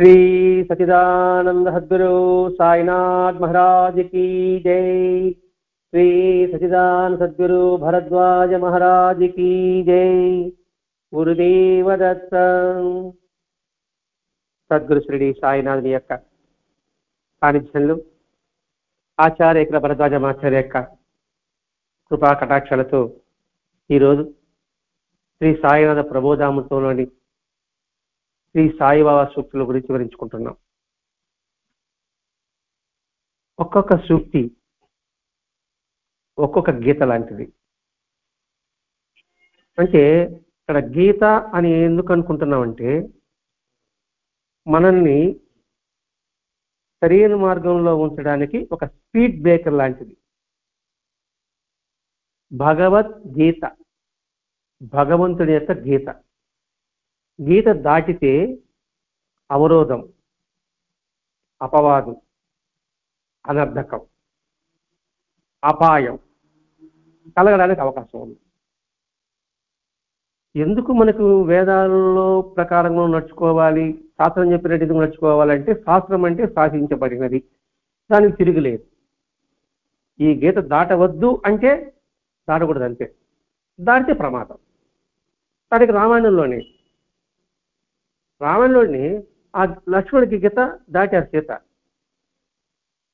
श्री सच्चिदानंद सद्गुरु साईनाथ महाराज की जय। श्री सच्चिदानंद सद्गुरु भरद्वाज महाराज की जय। गुरुदेव दत्त। సద్గురు శ్రీ సాయినాథుని యొక్క సాన్నిధ్యంలో ఆచార్య ఇక్కడ భరద్వాజమాచార్య యొక్క కృపా కటాక్షలతో ఈరోజు శ్రీ సాయినాథ ప్రబోధామృతంలోని శ్రీ సాయిబాబా సూక్తుల గురించి వివరించుకుంటున్నాం. ఒక్కొక్క సూక్తి ఒక్కొక్క గీత లాంటిది. అంటే ఇక్కడ గీత అని ఎందుకు అనుకుంటున్నామంటే మనల్ని సరైన మార్గంలో ఉంచడానికి ఒక స్పీడ్ బ్రేకర్ లాంటిది. భగవద్గీత భగవంతుని యొక్క గీత. గీత దాటితే అవరోధం, అపవాదం, అనర్థకం, అపాయం కలగడానికి అవకాశం ఉంది. ఎందుకు మనకు వేదాలలో ప్రకారంగా నడుచుకోవాలి, శాస్త్రం చెప్పినట్టు నడుచుకోవాలంటే శాస్త్రం అంటే శాసించబడినది, దానికి తిరుగులేదు. ఈ గీత దాటవద్దు అంటే దాటకూడదు, అంతే. దాటితే ప్రమాదం. దానికి రామాయణంలోని ఆ లక్ష్మణుడికి గీత దాటారు సీత.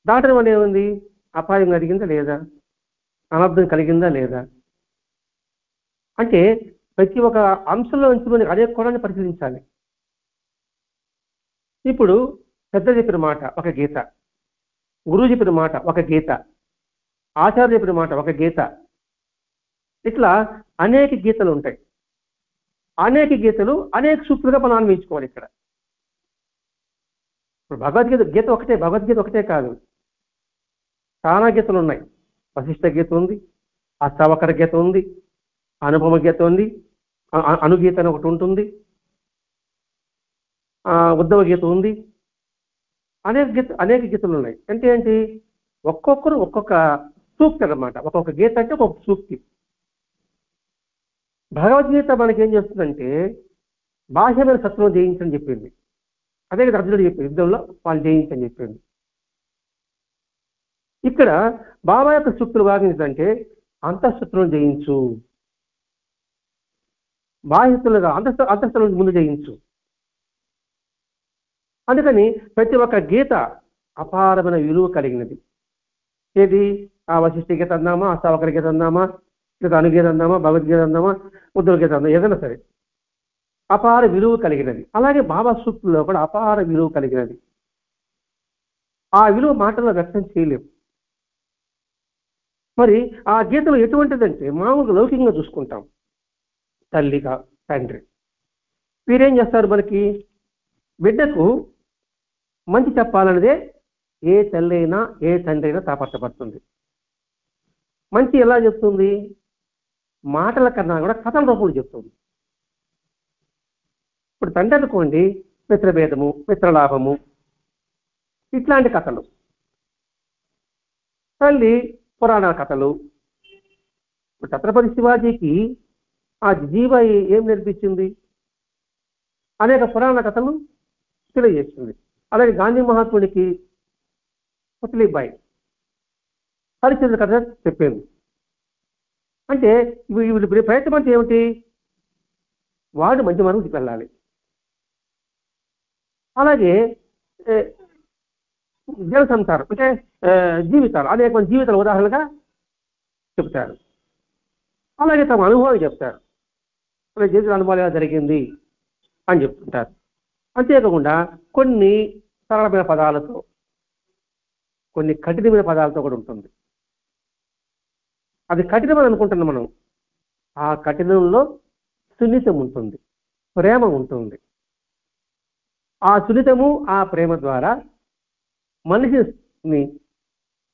దాటడం వల్ల ఏముంది? అపాయం కలిగిందా లేదా? అనర్థం కలిగిందా లేదా? అంటే ప్రతి ఒక్క అంశంలో నుంచి మనకి అదే కోణాన్ని పరిశీలించాలి. ఇప్పుడు పెద్ద చెప్పిన మాట ఒక గీత, గురువు చెప్పిన మాట ఒక గీత, ఆచార్య చెప్పిన మాట ఒక గీత, ఇట్లా అనేక గీతలు ఉంటాయి. అనేక గీతలు అనేక సూక్తులుగా మనం అన్వయించుకోవాలి. ఇక్కడ ఇప్పుడు గీత ఒకటే, భగవద్గీత ఒకటే కాదు, చాలా గీతలు ఉన్నాయి. వశిష్ఠ గీత ఉంది, అష్టావకర గీత ఉంది, అనుపమ గీత ఉంది, అనుగీత అని ఒకటి ఉంటుంది, ఉద్ధవ గీత ఉంది, అనేక గీతలు ఉన్నాయి. అంటే ఏంటి? ఒక్కొక్కరు ఒక్కొక్క సూక్తి అన్నమాట. ఒక్కొక్క గీత అంటే ఒక్కొక్క సూక్తి. భగవద్గీత మనకేం చేస్తుందంటే బాహ్యమైన శత్రువును జయించని చెప్పింది. అదే కదా అర్జునుడు చెప్పింది, యుద్ధంలో వాళ్ళు జయించని చెప్పింది. ఇక్కడ బాబా యొక్క సూక్తులు భావించదంటే అంతఃశత్రువును జయించు, బాహ్యశత్రులుగా అంతఃశత్రువును ముందు జయించు. అందుకని ప్రతి ఒక్క గీత అపారమైన విలువ కలిగినది. ఏది? ఆ వశిష్ఠ గీత అందామా, అష్టావకర గీత అందామా, లేదా అనుగీత అందామా, భగవద్గీత అందామా, ఉద్ధవ గీత అందామా, ఏదైనా సరే అపార విలువ కలిగినది. అలాగే బాబా సూక్తుల్లో కూడా అపార విలువ కలిగినది. ఆ విలువ మాటల్లో వ్యక్తం చేయలేము. మరి ఆ గీతలు ఎటువంటిదంటే మామూలుగా లౌకికంగా చూసుకుంటాం. తల్లిగా తండ్రి వీరేం చేస్తారు? మనకి బిడ్డకు మంచి చెప్పాలన్నదే ఏ తల్లి అయినా ఏ తండ్రి అయినా తాపత్రపడుతుంది. మంచి ఎలా చెప్తుంది? మాటల కన్నా కూడా కథల రూపంలో చెప్తుంది. ఇప్పుడు తండ్రి అనుకోండి, మిత్రభేదము, మిత్రలాభము, ఇట్లాంటి కథలు. తల్లి పురాణ కథలు. ఇప్పుడు ఛత్రపతి శివాజీకి ఆ జీవాయి ఏం నేర్పించింది? అనేక పురాణ కథలు తెలియజేస్తుంది. అలాగే గాంధీ మహాత్ముడికి పుత్లీబాయి హరిశ్చంద్ర కథ చెప్పింది. అంటే వీడి ప్రయత్నం అంటే ఏమిటి? వాడు మంచి మార్గం వెళ్ళాలి. అలాగే జన సంసారం అంటే జీవితాలు, అనేక మంది జీవితాల ఉదాహరణగా చెప్తారు. అలాగే తమ అనుభవాలు చెప్తారు. జీవిత అనుభవాలు ఎలా జరిగింది అని చెప్తుంటారు. అంతేకాకుండా కొన్ని సరళమైన పదాలతో, కొన్ని కఠినమైన పదాలతో కూడా ఉంటుంది. అది కఠినమని అనుకుంటున్నాం మనం. ఆ కఠినంలో సున్నితం ఉంటుంది, ప్రేమ ఉంటుంది. ఆ సున్నితము, ఆ ప్రేమ ద్వారా మనిషిని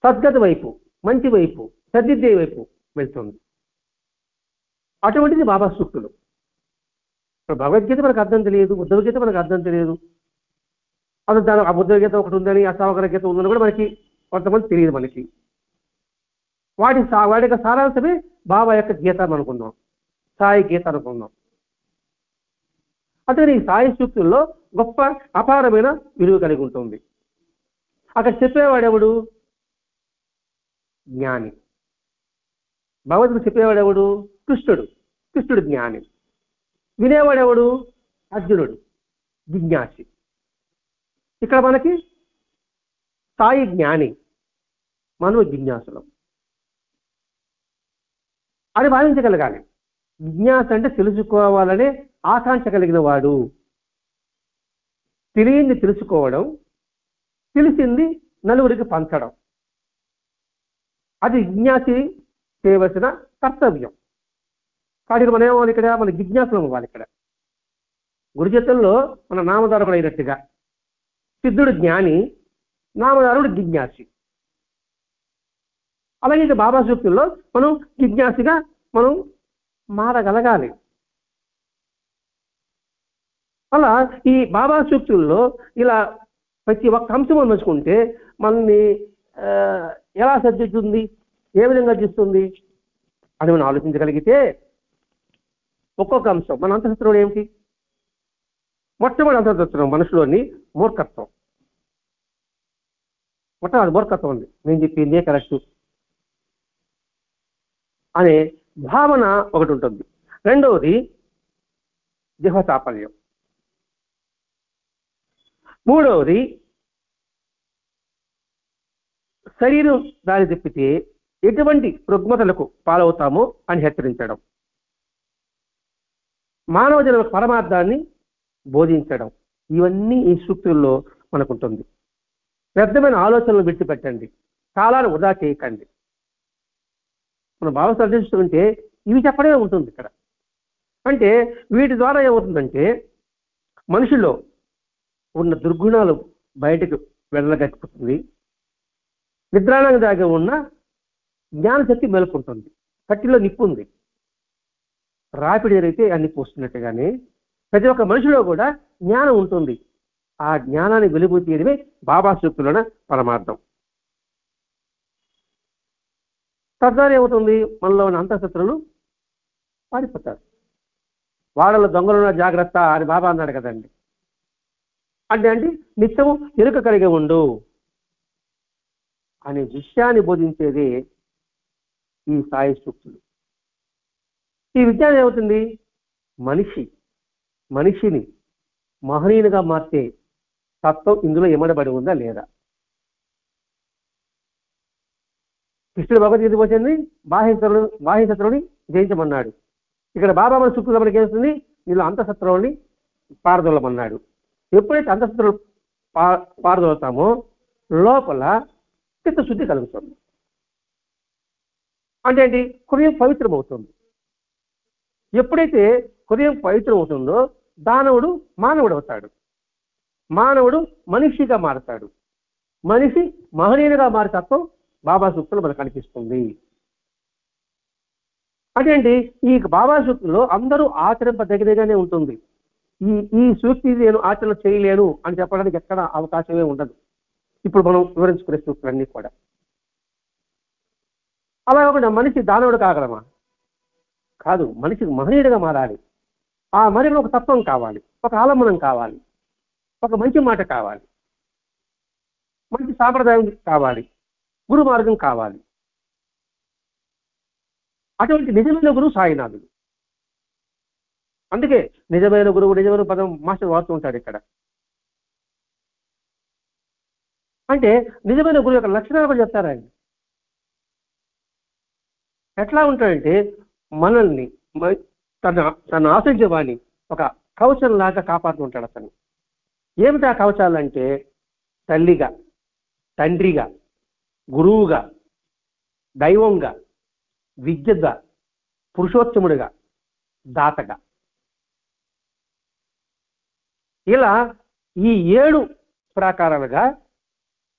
సద్గతి వైపు, మంచి వైపు, సద్విద్య వైపు వెళ్తుంది. అటువంటిది బాబా సూక్తులు. ఇప్పుడు భగవద్గీత మనకు అర్థం తెలియదు, ఉద్ధవ గీత మనకు అర్థం తెలియదు. అసలు దాని ఆ ఉద్ధవ గీత ఒకటి ఉందని, అష్టావకర గీత ఉందని కూడా మనకి కొంతమంది తెలియదు. మనకి వాటి యొక్క సారాంశమే బాబా యొక్క గీత అనుకుందాం, సాయి గీత అనుకుందాం. అందుకని ఈ సాయి సూక్తుల్లో గొప్ప అపారమైన విలువ కలిగి ఉంటుంది. అక్కడ చెప్పేవాడెవడు? జ్ఞాని. భగవద్గీత చెప్పేవాడెవడు? కృష్ణుడు జ్ఞాని. వినేవాడెవడు? అర్జునుడు జిజ్ఞాసి. ఇక్కడ మనకి సాయి జ్ఞాని, మనం జిజ్ఞాసులం అని భావించగలగాలి. జిజ్ఞాస అంటే తెలుసుకోవాలనే ఆకాంక్ష కలిగిన వాడు, తెలియంది తెలుసుకోవడం, తెలిసింది నలుగురికి పంచడం, అది జిజ్ఞాసి చేయవలసిన కర్తవ్యం. కాబట్టి మనం ఏమవ్వాలి? ఇక్కడ మన జిజ్ఞాసులం అవ్వాలి. ఇక్కడ గురుజతంలో మన నామధారకుడు అయినట్టుగా సిద్ధుడు జ్ఞాని, నామధారుడు జిజ్ఞాసి. అలాగే ఇక బాబా సూక్తుల్లో మనం జిజ్ఞాసిగా మనం మారగలగాలి. అలా ఈ బాబా సూక్తుల్లో ఇలా ప్రతి ఒక్క అంశం మంచుకుంటే మనల్ని ఎలా సర్దిద్దుతుంది, ఏ విధంగా చేస్తుంది అని మనం ఆలోచించగలిగితే ఒక్కొక్క అంశం మన అంతఃశత్రువు ఏమిటి? మొట్టమొదటి అంతఃశత్రువు మనుషులోని మూర్ఖత్వం. మొట్టమొదటి మూర్ఖత్వం ఉంది, నేను చెప్పిందే కరెక్ట్ అనే భావన ఒకటి ఉంటుంది. రెండవది జిహ్వచాపల్యం. మూడవది శరీరం దారి తిప్పితే ఎటువంటి రుగ్మతలకు పాలవుతామో అని హెచ్చరించడం, మానవ జన్మ పరమార్థాన్ని బోధించడం, ఇవన్నీ ఈ సూక్తుల్లో మనకుంటుంది. వ్యర్థమైన ఆలోచనలు విడిచిపెట్టండి, కాలాన్ని వృధా చేయకండి. మనం భావ సందేశిస్తుంటే ఇవి చెప్పడమే ఉంటుంది ఇక్కడ. అంటే వీటి ద్వారా ఏమవుతుందంటే మనిషిలో ఉన్న దుర్గుణాలు బయటకు వెళ్ళగట్టుకుంటుంది, నిద్రాణంగా దాగి ఉన్న జ్ఞానశక్తి మేలుకుంటుంది. కట్టిలో నిప్పు ఉంది, రాపిడి జరిగితే అన్ని పోస్తున్నట్టుగానే ప్రతి ఒక్క మనిషిలో కూడా జ్ఞానం ఉంటుంది. ఆ జ్ఞానాన్ని వెలుగు తీయడమే బాబా సూక్తుల పరమార్థం. తద్వారా ఏమవుతుంది? మనలో ఉన్న అంతఃశత్రులు పారిపోతారు. వాళ్ళలో దొంగలున్న జాగ్రత్త అని బాబా అన్నాడు కదండి. అంటే నిత్యము ఎరుక కలిగి ఉండు అనే విషయాన్ని బోధించేది ఈ సాయి సూక్తులు. ఈ విజ్ఞానం ఏమవుతుంది? మనిషిని మహనీయునిగా మార్చే తత్వం ఇందులో ఇమడబడి ఉందా లేదా? కృష్ణుడు భగవద్గీత వచ్చింది బాహ్యశత్రువుని జయించమన్నాడు. ఇక్కడ బాబా మన సూక్తులు మనకి ఏమవుతుంది? వీళ్ళు అంతఃశత్రువుని పారదోలమన్నాడు. ఎప్పుడైతే అంతఃశత్రువులు పారదోలుతామో లోపల చిత్తశుద్ధి కలుగుతుంది. అంటే ఏంటి? హృదయం పవిత్రమవుతుంది. ఎప్పుడైతే హృదయం పవిత్రం అవుతుందో దానవుడు మానవుడు అవుతాడు, మానవుడు మనిషిగా మారతాడు, మనిషి మహనీయునిగా మారే తత్వం బాబా సూక్తులు మనకు కనిపిస్తుంది. అంటే ఈ బాబా సూక్తుల్లో అందరూ ఆచరింపదగినగానే ఉంటుంది. ఈ సూక్తి నేను ఆచరణ చేయలేను అని చెప్పడానికి ఎక్కడ అవకాశమే ఉండదు. ఇప్పుడు మనం వివరించుకునే సూక్తులన్నీ కూడా అలా కాకుండా మనిషి దానవుడు కాగలమా? కాదు. మనిషికి మహనీయుడిగా మారాలి. ఆ మనిషిలో ఒక తత్వం కావాలి, ఒక ఆలంబనం కావాలి, ఒక మంచి మాట కావాలి, మంచి సాంప్రదాయం కావాలి, గురు మార్గం కావాలి. అటువంటి నిజమైన గురువు సాయినాథుడు. అందుకే నిజమైన గురువు పదం మాస్టర్ వాడుతూ ఉంటాడు ఇక్కడ. అంటే నిజమైన గురువు యొక్క లక్షణాలు కూడా చెప్తారు ఆయన. ఎట్లా ఉంటాడంటే మనల్ని తను ఆశ్రయించే వాడిని ఒక కవచం లాగా కాపాడుతుంటాడు అతను. ఏమిటి ఆ కవచాలంటే తల్లిగా, తండ్రిగా, గురువుగా, దైవంగా, విద్యగా, పురుషోత్తముడిగా, దాతగా, ఇలా ఈ 7 ప్రాకారాలుగా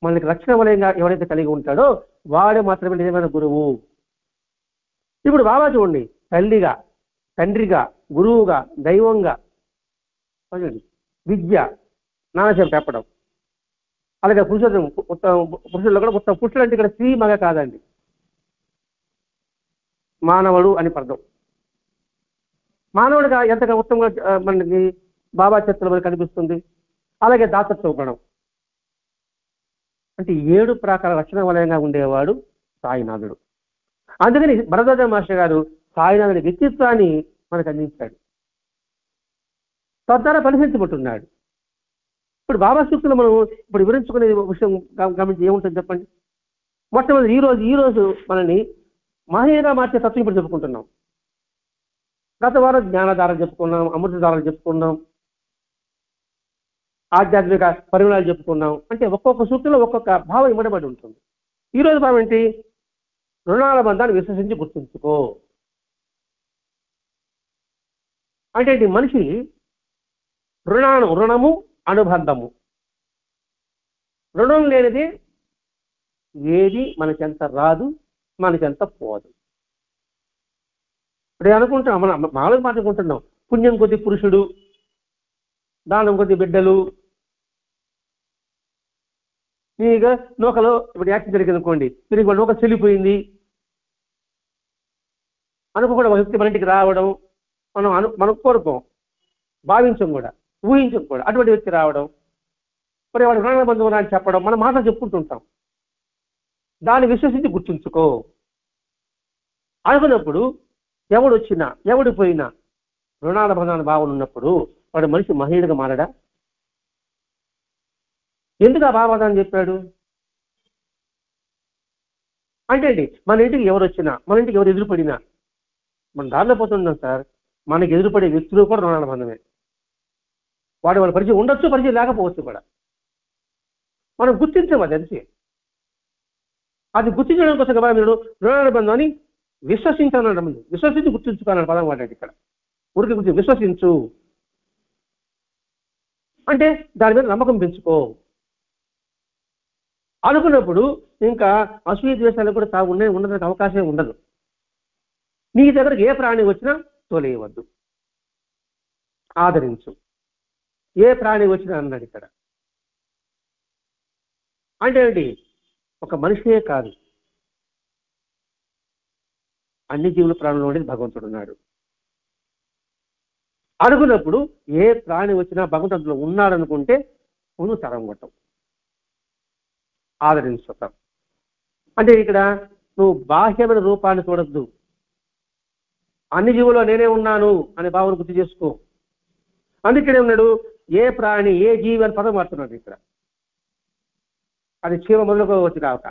మనకి లక్షణ వలయంగా ఎవరైతే కలిగి ఉంటాడో వాడే మాత్రమే నిజమైన గురువు. ఇప్పుడు బాబా చూడండి, తల్లిగా, తండ్రిగా, గురువుగా, దైవంగా, విద్య, నానశం చెప్పడం, అలాగే పురుషుల్లో కూడా మొత్తం పురుషుడు అంటే ఇక్కడ స్త్రీ మగ కాదండి, మానవుడు అని పర్థం. మానవుడిగా ఎంతగా ఉత్తమంగా మనకి బాబా చరిత్రలో మనకు కనిపిస్తుంది. అలాగే దాతత్వ గుణం, అంటే 7 ప్రాకార రక్షణ వలయంగా ఉండేవాడు సాయినాథుడు. అందుకని భరద్వాజ మాస్టర్ గారు సాయినాథుని వ్యక్తిత్వాన్ని మనకు అందించాడు, తద్వారా పరిశీలించబట్టున్నాడు. ఇప్పుడు బాబా సూక్తులు మనం ఇప్పుడు వివరించుకునే విషయం గమనించి ఏముంటుంది చెప్పండి. మొట్టమొదటి ఈ రోజు మనల్ని మహేగా మార్చే తత్వం ఇప్పుడు చెప్పుకుంటున్నాం. గత వారం జ్ఞానధారలు చెప్పుకున్నాం, అమృతధారలు చెప్పుకున్నాం, ఆధ్యాత్మిక పరిమళాలు చెప్పుకున్నాం. అంటే ఒక్కొక్క సూక్తిలో ఒక్కొక్క భావం ఇవ్వబడి ఉంటుంది. ఈ రోజు భావం ఏంటి? రుణాల బంధాన్ని విశ్వసించి గుర్తుంచుకో. అంటే మనిషి రుణము అనుబంధము, రుణం లేనిది ఏది మనకెంత రాదు, మనకెంత పోదు. ఇప్పుడు అనుకుంటున్నాం, మనం మామూలుగా మాట్లాడుకుంటున్నాం, పుణ్యం కొద్ది పురుషుడు, దానం కొద్ది బిడ్డలు. నీగా నూకలో ఇప్పుడు యాక్సిడెంట్ జరిగింది అనుకోండి, తిరిగి నూక చెల్లిపోయింది అనుకోకుండా ఒక వ్యక్తి మన ఇంటికి రావడం, మనం కోరుకోం, భావించం కూడా, ఊహించం కూడా. అటువంటి వ్యక్తి రావడం, మరి వాడు రుణ బంధువులు అని చెప్పడం, మనం మాటలు చెప్పుకుంటుంటాం. దాన్ని విశ్వసించి గుర్తుంచుకో అనుకున్నప్పుడు ఎవడు వచ్చినా ఎవడు పోయినా రుణాల బంధాల భావన ఉన్నప్పుడు వాడు మనిషి మహనీయుడిగా మారడా? ఎందుకు ఆ భావాన్ని చెప్పాడు అంటే అండి, మన ఇంటికి ఎవరు వచ్చినా, మన ఇంటికి ఎవరు ఎదురుపడినా, మనం దారిలో పోతున్నాం సార్, మనకి ఎదురుపడే వ్యక్తులు కూడా రుణాల బంధమే. వాళ్ళ పరిచయం ఉండొచ్చు, పరిచయం లేకపోవచ్చు కూడా. మనం గుర్తించాం అది అంతే. అది గుర్తించడం కోసం కదా మీరు రుణాల బంధాన్ని విశ్వసించాలన్న ముందు విశ్వసించి గుర్తుంచుకోవాలన్న పదం వాడండి ఇక్కడ. ఊరికి గురించి విశ్వసించు అంటే దాని మీద నమ్మకం పెంచుకో అనుకున్నప్పుడు ఇంకా అసూయ ద్వేషాలు కూడా ఉండడానికి అవకాశం ఉండదు. నీ దగ్గరకు ఏ ప్రాణి వచ్చినా తోలేయవద్దు, ఆదరించు. ఏ ప్రాణి వచ్చినా అన్నాడు ఇక్కడ. అంటే ఏంటి? ఒక మనిషియే కాదు, అన్ని జీవుల ప్రాణులు ఉండేది భగవంతుడు ఉన్నాడు అనుకున్నప్పుడు ఏ ప్రాణి వచ్చినా భగవంతుడు ఉన్నాడు అనుకుంటే నువ్వు తరం కొట్టం, ఆదరించుతాం. అంటే ఇక్కడ నువ్వు బాహ్యమైన రూపాన్ని చూడద్దు, అన్ని జీవుల్లో నేనే ఉన్నాను అనే భావన గుర్తు చేసుకో. అందుకనే ఉన్నాడు ఏ ప్రాణి ఏ జీవి అని పదం మారుతున్నాడు ఇక్కడ. అది చీమ మొదలుకోవచ్చు కాక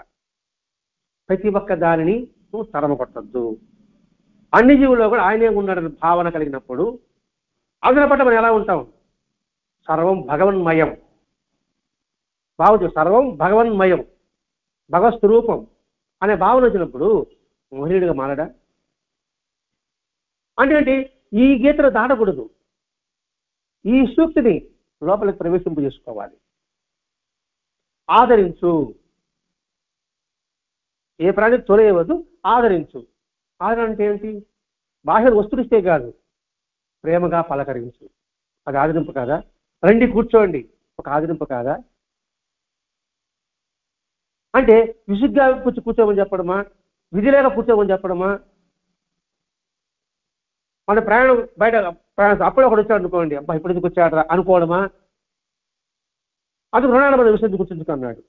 ప్రతి ఒక్క దానిని నువ్వు తరమ కొట్టద్దు. అన్ని జీవుల్లో కూడా ఆయనే ఉన్నాడని భావన కలిగినప్పుడు అందులో పట్ల మనం ఎలా ఉంటాం? సర్వం భగవన్మయం భావం, సర్వం భగవన్మయం, భగవస్వరూపం అనే భావన వచ్చినప్పుడు మహనీయుడిగా మారడా? అంటే ఈ గీతను దాటకూడదు, ఈ సూక్తిని లోపలికి ప్రవేశింపు చేసుకోవాలి. ఆదరించు, ఏ ప్రాణి తొలయవద్దు, ఆదరించు. ఆదరణ అంటే ఏంటి? బాహ్య వస్తునిస్తే కాదు, ప్రేమగా పలకరించు. అది ఆదరింపు కాదా? రండి కూర్చోండి, ఒక ఆదరింపు కాదా? అంటే విసుగ్గా కూర్చోమని చెప్పడమా, విధి లేక కూర్చోమని చెప్పడమా? మన ప్రయాణం బయట అప్పుడే ఒకడు వచ్చాడు అనుకోండి, అబ్బా ఇప్పుడు ఎందుకు వచ్చాడరా అనుకోవడమా? అందుకు రుణాల మన విషయం గుర్తుంచుకున్నాడు.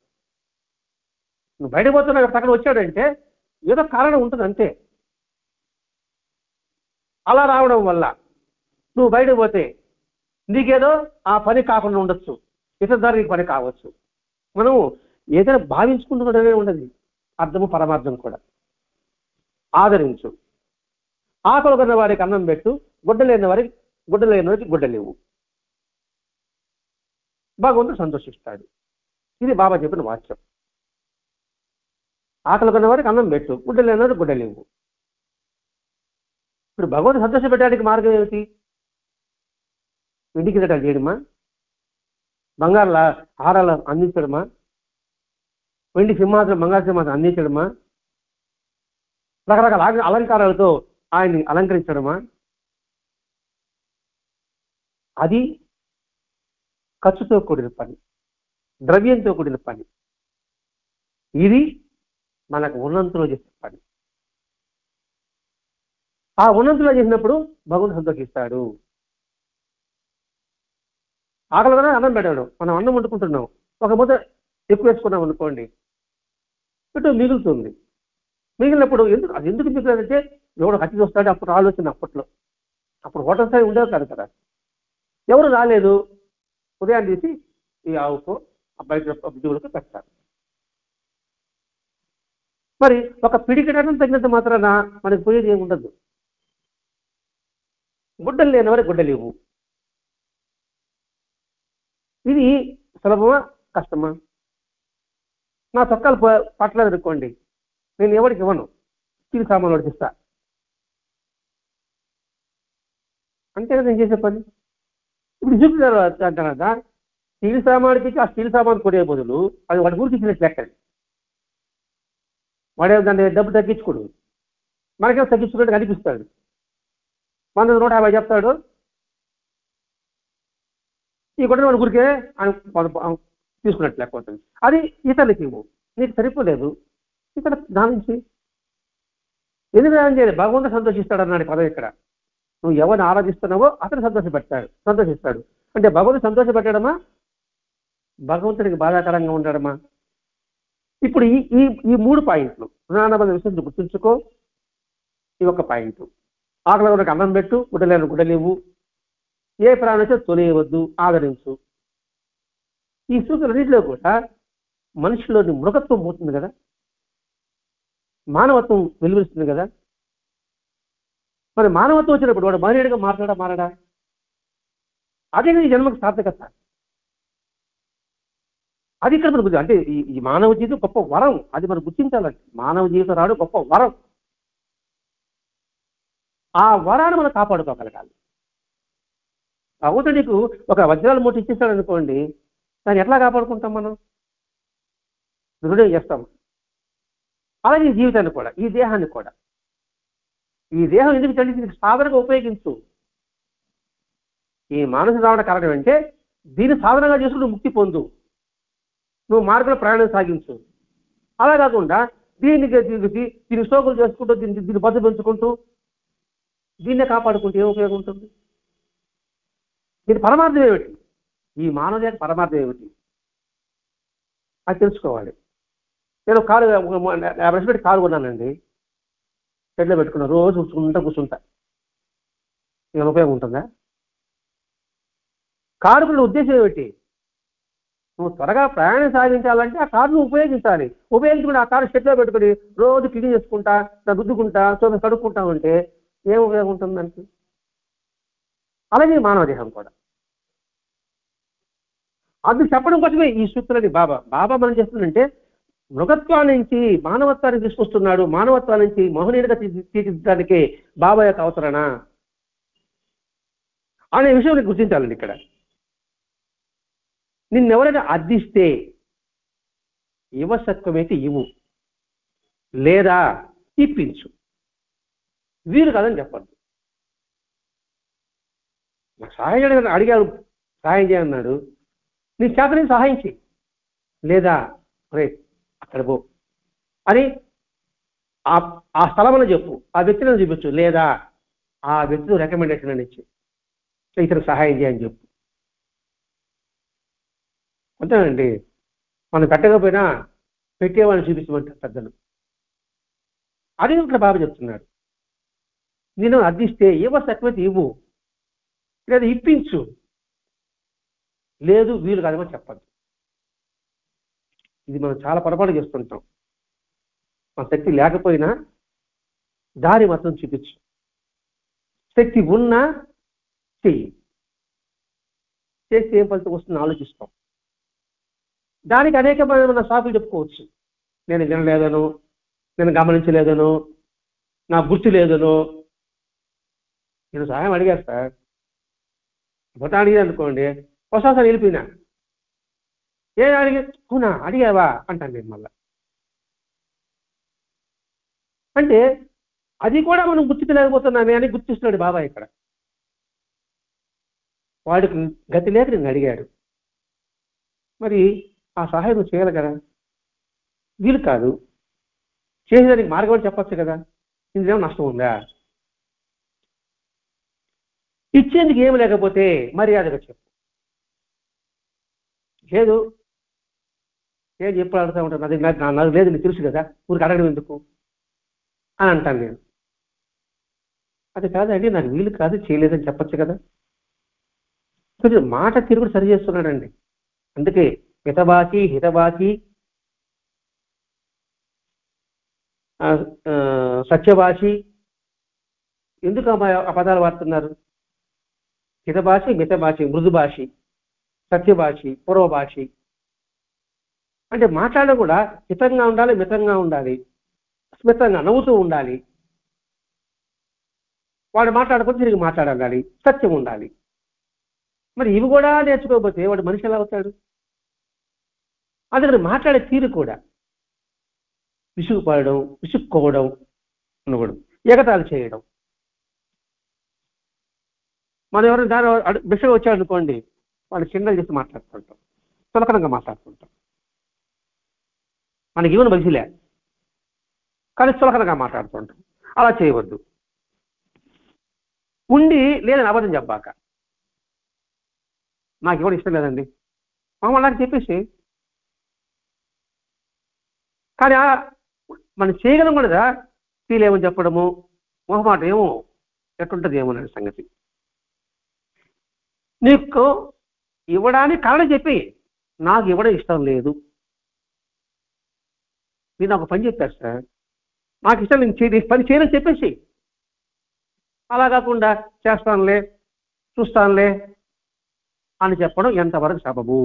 నువ్వు బయట పోతున్నా పక్కన వచ్చాడంటే ఏదో కారణం ఉంటుంది అంతే. అలా రావడం వల్ల నువ్వు బయటకు పోతే నీకేదో ఆ పని కాకుండా ఉండొచ్చు, ఇతర దారి నీకు పని కావచ్చు. మనము ఏదైనా భావించుకుంటున్నదే ఉండదు, అర్థము పరమార్థం కూడా. ఆదరించు. ఆకలి కొన్న వారికి అన్నం పెట్టు, గుడ్డ లేని వారికి గుడ్డలేవు. భగవంతుడు సంతోషిస్తాడు. ఇది బాబా చెప్పిన వాక్యం. ఆకలి కొన్న వారికి అన్నం పెట్టు, గుడ్డ లేని వారికి గుడ్డలేవు. ఇప్పుడు భగవంతుడు సంతోషపెట్టడానికి మార్గం ఏమిటి? ఇంటికి కిరీటాలు చేయడమా, బంగారు హారాలు అందించడమా, వెండి సింహాసనం బంగారు సింహాసనం అందించడమా, రకరకాల అలంకారాలతో ఆయన్ని అలంకరించడమా? అది ఖర్చుతో కూడిన పని, ద్రవ్యంతో కూడిన పని. ఇది మనకు ఉన్నంతలో చేసే పని. ఆ ఉన్నంతలో చేసినప్పుడు భగవంతుడు సంతోషిస్తాడు. ఆకలిగానే అన్నం పెట్టాడు, మనం అన్నం వండుకుంటున్నాం, ఒక ముద్ద ఎక్కువ వేసుకున్నాం అనుకోండి, ఇటు మిగులుతుంది. మిగిలినప్పుడు ఎందుకు మిగిలినంటే ఎవడు హత్య చూస్తాడు అప్పుడు ఆలోచన. అప్పుడు హోటల్ స్థాయి ఉండేది కాదు కదా. ఎవరు రాలేదు, ఉదయం తీసి ఈ ఆవుకు బయట జీవులకు పెడతారు. మరి ఒక పిడికిటం తగినంత మాత్రాన మనకి పోయేది ఏమి ఉండదు. గుడ్డలు లేనివారి గుడ్డలు ఇవ్వు. ఇది సులభమా కష్టమా? నా చొక్కాలు పట్టలేదు అనుకోండి, నేను ఎవరికి ఇవ్వను, స్టీల్ సామాన్లు వాడికి ఇస్తా. అంతే కదా నేను చేసే పని. ఇప్పుడు చూపుతారు అంటారా, స్టీల్ సామాన్కి ఆ స్టీల్ సామాన్ కొనే బదులు అది వాడి ఊరికి ఇచ్చినట్టు లెక్కండి. వాడే దాన్ని డబ్బు తగ్గించుకోడు, మనకేమో తగ్గించుకున్నట్టు కనిపిస్తాడు. 150 చెప్తాడు, ఈ గుడ్డను వాడి ఊరికే తీసుకున్నట్టు లేకపోతుంది. అది ఇతరులకి ఇవ్వు, నీకు సరిపోలేదు ఇక్కడ దానం చేయి. ఎందుకు దానం చేయాలి? భగవంతుడు సంతోషిస్తాడు పదం ఇక్కడ. నువ్వు ఎవరిని ఆరాధిస్తున్నావో అతను సంతోషిస్తాడు. అంటే భగవంతుడు సంతోషపెట్టడమా, భగవంతుడికి బాధాకరంగా ఉండడమా? ఇప్పుడు ఈ 3 పాయింట్లు రుణానుబంధ విషయం గుర్తుంచుకో. ఈ ఒక్క పాయింట్, ఆకలి అన్నం పెట్టు, గుడ్డలేని గుడ్డలేవు, ఏ ప్రాణితో తొలియవద్దు, ఆదరించు. ఈ సూచనలన్నింటిలో కూడా మనిషిలోని మృగత్వం పోతుంది కదా, మానవత్వం వెలువరిస్తుంది కదా. మరి మానవత్వం వచ్చినప్పుడు వాడు మహిళగా మారడా? అదే ఈ జన్మకు సార్థకత. అది ఇక్కడ మనకు అంటే ఈ మానవ జీవితం గొప్ప వరం, అది మనం గుర్తించాలంటే. మానవ జీవితం రావడం గొప్ప వరం. ఆ వరాన్ని మనం కాపాడుకోగలగాలి. అవును, నీకు ఒక వజ్రాల మూట ఇచ్చేస్తాడు అనుకోండి, దాన్ని ఎట్లా కాపాడుకుంటాం మనం? దృఢం చేస్తాం. అలాగే ఈ జీవితాన్ని కూడా, ఈ దేహాన్ని కూడా. ఈ దేహం ఎందుకు దీనికి సాధనగా ఉపయోగించు. ఈ మానసిక రావడం కారణం అంటే దీన్ని సాధనగా చేసుకుంటూ ముక్తి పొందు, నువ్వు మార్గంలో ప్రయాణం సాగించు. అలా కాకుండా దీన్ని సోకులు చేసుకుంటూ దీన్ని బద్ద పెంచుకుంటూ దీన్నే కాపాడుకుంటూ ఏం ఉపయోగం ఉంటుంది? దీని పరమార్థం ఏమిటి? ఈ మానవ దేహ పరమార్థం ఏమిటి అది తెలుసుకోవాలి. నేను కారు 50 లక్షలు పెట్టి కారు కొన్నానండి, షెడ్లో పెట్టుకున్నా, రోజు కూర్చుంటా. ఏమైనా ఉపయోగం ఉంటుందా? కారుకున్న ఉద్దేశం ఏమిటి? నువ్వు త్వరగా ప్రయాణం సాగించాలంటే ఆ కారును ఉపయోగించాలి. ఉపయోగించుకుని ఆ కారు షెడ్లో పెట్టుకుని రోజు క్లీన్ చేసుకుంటా, రుద్దుకుంటా, కడుక్కుంటా ఉంటే ఏం ఉపయోగం ఉంటుంది దానికి? అలాగే మానవ దేహం కూడా. అది చెప్పడం కోసమే ఈ సూత్రాన్ని బాబా మనం చేస్తుందంటే మృగత్వాన్ని నుంచి మానవత్వాన్ని తీసుకొస్తున్నాడు. మానవత్వాన్ని నుంచి మహనీయుడిగా తీర్చిదిద్దడానికే బాబా యొక్క అవతరణ అనే విషయం నీకు గుర్తించాలండి. ఇక్కడ నిన్నెవరైనా అర్థిస్తే యువసత్వమైతే ఇవ్వు, లేదా ఇప్పించు. వీరు కాదని చెప్పద్దు. నాకు సహాయం చేయడం అడిగారు, సహాయం చేయన్నాడు, నీ చేతనే సహాయం చేయి, లేదా రే అక్కడ పో అని ఆ స్థలంలో చెప్పు, ఆ వ్యక్తిని చూపించు, లేదా ఆ వ్యక్తిని రికమెండేషన్ అని ఇచ్చి ఇతనికి సహాయం చేయని చెప్పు. అంతేనండి. మనం పెట్టకపోయినా పెట్టేవాడిని చూపించమంటారు పెద్దలు. అది ఇక్కడ బాబా చెప్తున్నాడు. నేను అర్థిస్తే తక్కువైతే ఇవ్వు, లేదా ఇప్పించు, లేదు వీలు కాదేమో చెప్పద్దు. ఇది మనం చాలా పొరపాటు చేస్తుంటాం. మన శక్తి లేకపోయినా దారి మాత్రం చూపించు. శక్తి ఉన్నా చెయ్యి, చేస్తే ఏం ఫలితం వస్తుందో ఆలోచిస్తాం. దానికి అనేకమైన సాకులు చెప్పుకోవచ్చు. నేను వినలేదను, నేను గమనించలేదను, నా గుర్తు లేదను. నేను సహాయం అడిగాను సార్, బొట్ట అడిగా అనుకోండి, ఒకసారి వెళ్ళిపోయినా, ఏ అడిగి అవునా అడిగావా అంటాను నేను మళ్ళా. అంటే అది కూడా మనం గుర్తించలేకపోతున్నామే అని గుర్తిస్తున్నాడు బాబా ఇక్కడ. వాడికి గతి లేక నేను అడిగాడు, మరి ఆ సహాయం చేయాలి కదా, వీలు కాదు, చేసేదానికి మార్గం చెప్పచ్చు కదా, ఇందులో నష్టం ఉందా? ఇచ్చేందుకు ఏమి లేకపోతే మర్యాదగా చెప్పు. లేదు ఏది ఎప్పుడు అడుగుతూ ఉంటాను, అది నాకు లేదు, నీకు తెలుసు కదా, ఊరికి అడగడం ఎందుకు అని అంటాను నేను. అది కాదండి, నాకు వీలు కాదు, చేయలేదని చెప్పచ్చు కదా. కొంచెం మాట తిరుగుడు సరి చేస్తున్నాడండి. అందుకే హితబాకి హితబాకి సత్యభాషి ఎందుకు ఆ పదాలు వాడుతున్నారు? హితభాషి, మితభాషి, మృదుభాషి, సత్యభాషి, పూర్వభాషి. అంటే మాట్లాడడం కూడా హితంగా ఉండాలి, మితంగా ఉండాలి, స్మితంగా నవ్వుతూ ఉండాలి. వాడు మాట్లాడకపోతే తిరిగి మాట్లాడాలి, సత్యం ఉండాలి. మరి ఇవి కూడా నేర్చుకోకపోతే వాడు మనిషి ఎలా అవుతాడు? అందుకని మాట్లాడే తీరు కూడా విసుగుపడడం, విసుక్కోవడం, అనుకోవడం, ఎగతాళి చేయడం. మనం ఎవరైనా దాని బిషగా వచ్చాడు అనుకోండి, వాళ్ళు కిండలు చేసి మాట్లాడుతుంటాం, చులకనంగా మాట్లాడుతుంటాం. మనకి ఇవన్న మనిషిలే కానీ చులకనగా మాట్లాడుతుంటాం. అలా చేయవద్దు. ఉండి లేదని అబద్ధం చెప్పాక, నాకు ఎవరు ఇష్టం లేదండి మామ నాకు చెప్పేసి. కానీ మనం చేయగలం కూడా ఫీల్ ఏమని చెప్పడము, మొహమాట ఏమో ఎట్టుంటుంది ఏమో అనే సంగతి. నీకు ఇవ్వడానికి కారణం చెప్పి, నాకు ఇవ్వడం ఇష్టం లేదు, మీరు నాకు పని చెప్పారు సార్, నాకు ఇష్టం నేను పని చేయని చెప్పేసి. అలా కాకుండా చేస్తానులే, చూస్తానులే అని చెప్పడం ఎంతవరకు సబబు?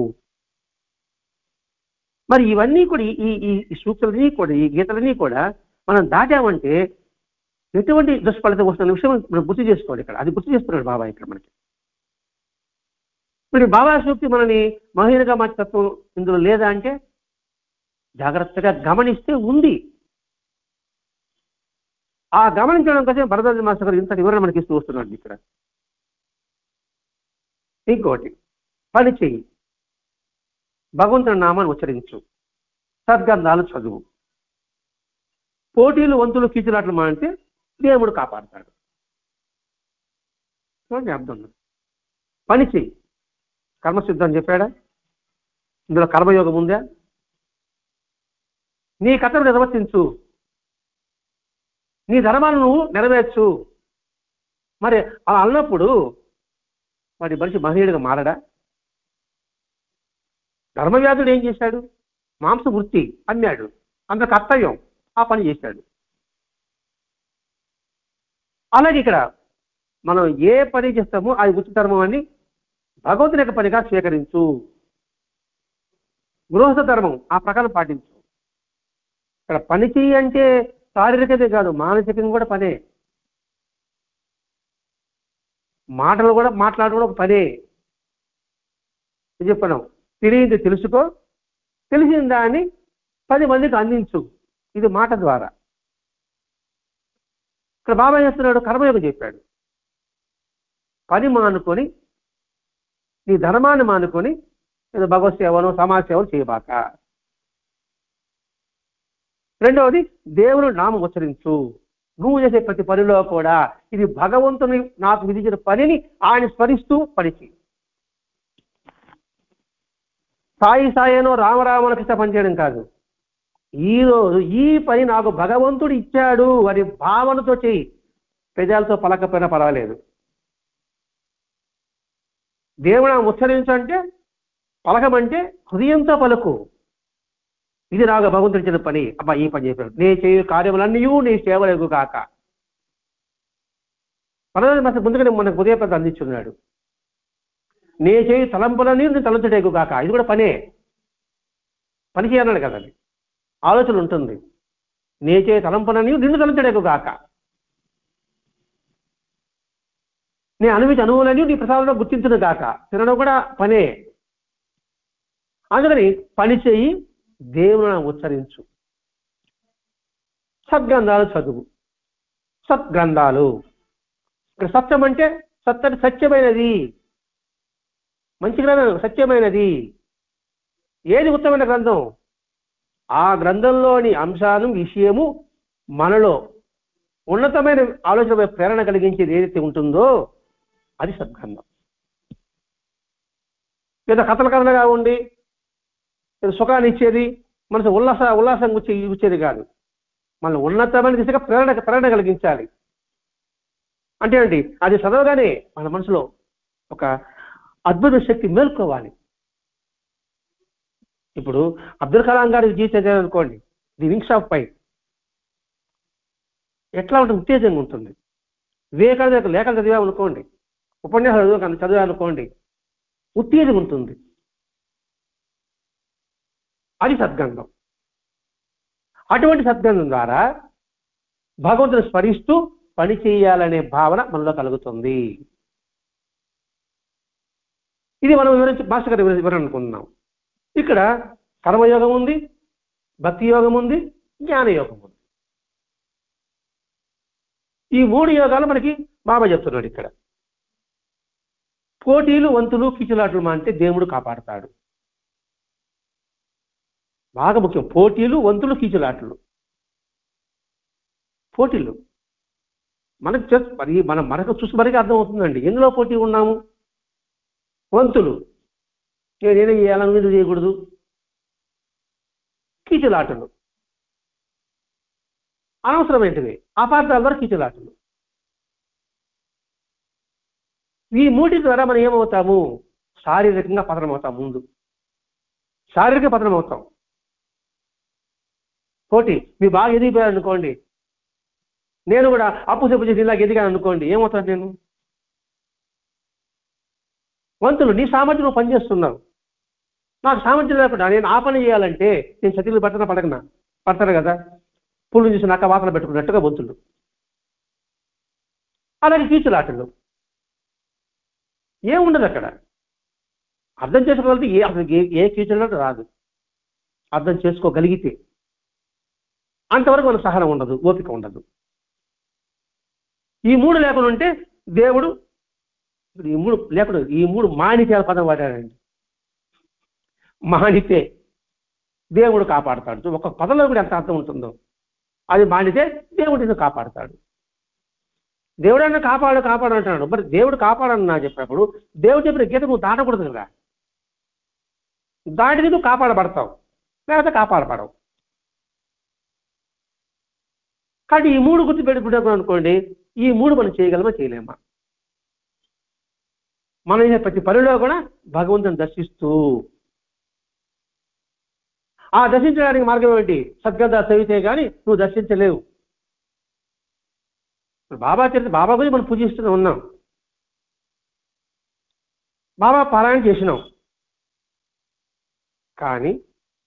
మరి ఇవన్నీ కూడా ఈ సూక్తులన్నీ కూడా, ఈ గీతలన్నీ కూడా మనం దాటామంటే ఎటువంటి దుష్ఫలితం వస్తున్న విషయం మనం గుర్తు చేసుకోవాలి. ఇక్కడ అది గుర్తు చేస్తున్నాడు బాబా ఇక్కడ మనకి. ఇప్పుడు బాబా సూక్తి మనని మహీనగా మార్చత్వం ఇందులో లేదా అంటే జాగ్రత్తగా గమనిస్తే ఉంది. ఆ గమనించడం కోసం భరద్వాజ మాస్టర్ గారు ఇంత వివరణ మనకి ఇస్తూ వస్తున్నాడు ఇక్కడ. ఇంకోటి, పని చెయ్యి, భగవంతుని నామాన్ని ఉచ్చరించు, సద్గంధాలు చదువు, పోటీలు వంతులు కీచులాట్లు మానితే దేవుడు కాపాడతాడు. అర్థం. పని చెయ్యి, కర్మసిద్ధం అని చెప్పాడా? ఇందులో కర్మయోగం ఉందా? నీ కథను నిర్వర్తించు, నీ ధర్మాలను నువ్వు నెరవేర్చు. మరి అలా అన్నప్పుడు వాడి మనిషి మహనీయుడిగా మారడా? ధర్మవ్యాధుడు ఏం చేశాడు? మాంస వృత్తి అన్నాడు, అంత కర్తవ్యం, ఆ పని చేశాడు. అలాగే ఇక్కడ మనం ఏ పని చేస్తామో అది వృత్తి ధర్మం అని భగవంతుని యొక్క పనిగా స్వీకరించు. గృహస్థ ధర్మం ఆ ప్రకారం పాటించు. ఇక్కడ పని చెయ్యి అంటే శారీరకతే కాదు, మానసికంగా కూడా పనే. మాటలు కూడా మాట్లాడడం ఒక పనే. చెప్పడం తెలియంది తెలుసుకో, తెలిసిన దాన్ని 10 మందికి అందించు. ఇది మాట ద్వారా. ఇక్కడ బాబా చేస్తున్నాడు, కర్మయోగం చెప్పాడు. పని మానుకొని, నీ ధర్మాన్ని మానుకొని ఏదో భగవత్ సేవను సమాజ సేవను చేయబాక. రెండవది, దేవుని నామం ఉచ్చరించు. నువ్వు చేసే ప్రతి పనిలో కూడా ఇది భగవంతుని నాకు విధించిన పనిని ఆయన స్మరిస్తూ పనికి. సాయి సాయనో రామరామన కృష్ణ పనిచేయడం కాదు. ఈరోజు ఈ పని నాకు భగవంతుడు ఇచ్చాడు అని భావనతో చెయ్యి. పెదాలతో పలకపోయినా పర్వాలేదు. దేవుడు ఉచ్చరించంటే, పలకమంటే హృదయంతో పలుకు. ఇది నాకు భగవంతుడు ఇచ్చిన పని, అబ్బా ఈ పని చెప్పాడు, నే చేయు కార్యములన్నీ నీ సేవలకు కాక. ముందుగానే మనకు ఉదయపద అందించున్నాడు. నే చేయు తలంపులన్నీ నేను తలంచుటేకు కాక. ఇది కూడా పనే, పని చేయన్నాడు కదండి. ఆలోచన ఉంటుంది. నే చేయు తలంపులన్నీ నిన్ను తలంచుటేకు కాక. నే అనుభవించి అనుభవాలని నీ ప్రసాదంలో గుర్తించును కాక. తినడం కూడా పనే. అందుకని పని చేయి, దేవుని ఉచ్చరించు, సద్గ్రంథాలు చదువు. సద్గ్రంథాలు ఇక్కడ సత్యం అంటే సత్యమైనది, మంచి గ్రంథం, సత్యమైనది. ఏది ఉత్తమైన గ్రంథం? ఆ గ్రంథంలోని అంశాలు, విషయము మనలో ఉన్నతమైన ఆలోచన ప్రేరణ కలిగించేది ఏదైతే ఉంటుందో అది సద్గ్రంథం. లేదా కథలుగా ఉండి సుఖాన్ని ఇచ్చేది, మనసు ఉల్లాసంగా ఇచ్చేది కాదు. మనం ఉన్నతమైన దిశగా ప్రేరణ కలిగించాలి. అంటే ఏంటి, అది చదవగానే మన మనసులో ఒక అద్భుత శక్తి మేల్కోవాలి. ఇప్పుడు అబ్దుల్ కలాం గారి జీవితం అనుకోండి, ది వింగ్స్ ఆఫ్ ఫైర్, ఎట్లా ఉంటుంది, ఉత్తేజంగా ఉంటుంది. వివేకానంద లేఖలు చదివామనుకోండి, ఉపన్యాసాలు చదివామనుకోండి, ఉత్తేజం ఉంటుంది. అది సద్గంధం. అటువంటి సద్గంధం ద్వారా భగవంతుని స్మరిస్తూ పని చేయాలనే భావన మనలో కలుగుతుంది. ఇది మనం మాస్టర్ గారి వివరణ అనుకుంటున్నాం. ఇక్కడ కర్మయోగం ఉంది, భక్తి యోగం ఉంది, జ్ఞానయోగం ఉంది. ఈ 3 యోగాలు మనకి బాబా చెప్తున్నాడు ఇక్కడ. పోటీలు, వంతులు, కీచులాటలు అంటే దేవుడు కాపాడతాడు. బాగా ముఖ్యం. పోటీలు, వంతులు, కీచులాటలు. పోటీలు మనకు చూసి మరికి అర్థమవుతుందండి ఎందులో పోటీ ఉన్నాము. వంతులు, నేనేం చేయాలని మీరు చేయకూడదు. కీచులాటలు అనవసరమైనవి, అపార్థాల ద్వారా కీచులాటలు. ఈ 3 ద్వారా మనం ఏమవుతాము, శారీరకంగా పతనమవుతాం. ముందు శారీరక పతనమవుతాం. పోటీ, మీరు బాగా ఎదిగిపోయారు అనుకోండి, నేను కూడా అప్పు చేసి ఇలాగ ఎదిగాను అనుకోండి, ఏమవుతాను నేను. వంతులు, నీ సామర్థ్యం నువ్వు పనిచేస్తున్నావు, నాకు సామర్థ్యం లేకుండా నేను ఆ పని చేయాలంటే నేను చతిలు పడతాను కదా. పుల్లు చూసి నాక వాసన పెట్టుకున్నట్టుగా వంతులు. అలాగే కీచులాటలు ఏముండదు అక్కడ. అర్థం చేసుకోగలిగితే అసలు ఏ కీచులాట రాదు. అర్థం చేసుకోగలిగితే అంతవరకు మనకు సహనం ఉండదు, ఓపిక ఉండదు. ఈ 3 లేకుండా ఉంటే దేవుడు, ఈ 3 లేకుండా, ఈ 3 మానితే పదం వాడాడండి. మానితే దేవుడు కాపాడతాడు. ఒక పదంలో కూడా ఎంత అర్థం ఉంటుందో, అది మానితే దేవుడిని కాపాడతాడు. దేవుడు అన్న కాపాడు అంటున్నాడు. మరి దేవుడు కాపాడన్నా చెప్పినప్పుడు దేవుడు చెప్పిన గీత నువ్వు దాటకూడదు కదా. దాటిది నువ్వు కాపాడబడతావు, లేకపోతే కాపాడబడవు. కాబట్టి ఈ 3 గుర్తుపెట్టుకుంటాం అనుకోండి, ఈ 3 మనం చేయగలమా చేయలేమా. మనం ప్రతి పనిలో కూడా భగవంతుని దర్శిస్తూ, ఆ దర్శించడానికి మార్గం ఏంటి, సద్గంధ చదివితే కానీ నువ్వు దర్శించలేవు. బాబా గురించి మనం పూజిస్తూనే ఉన్నాం, బాబా పారాయణ చేసినాం. కానీ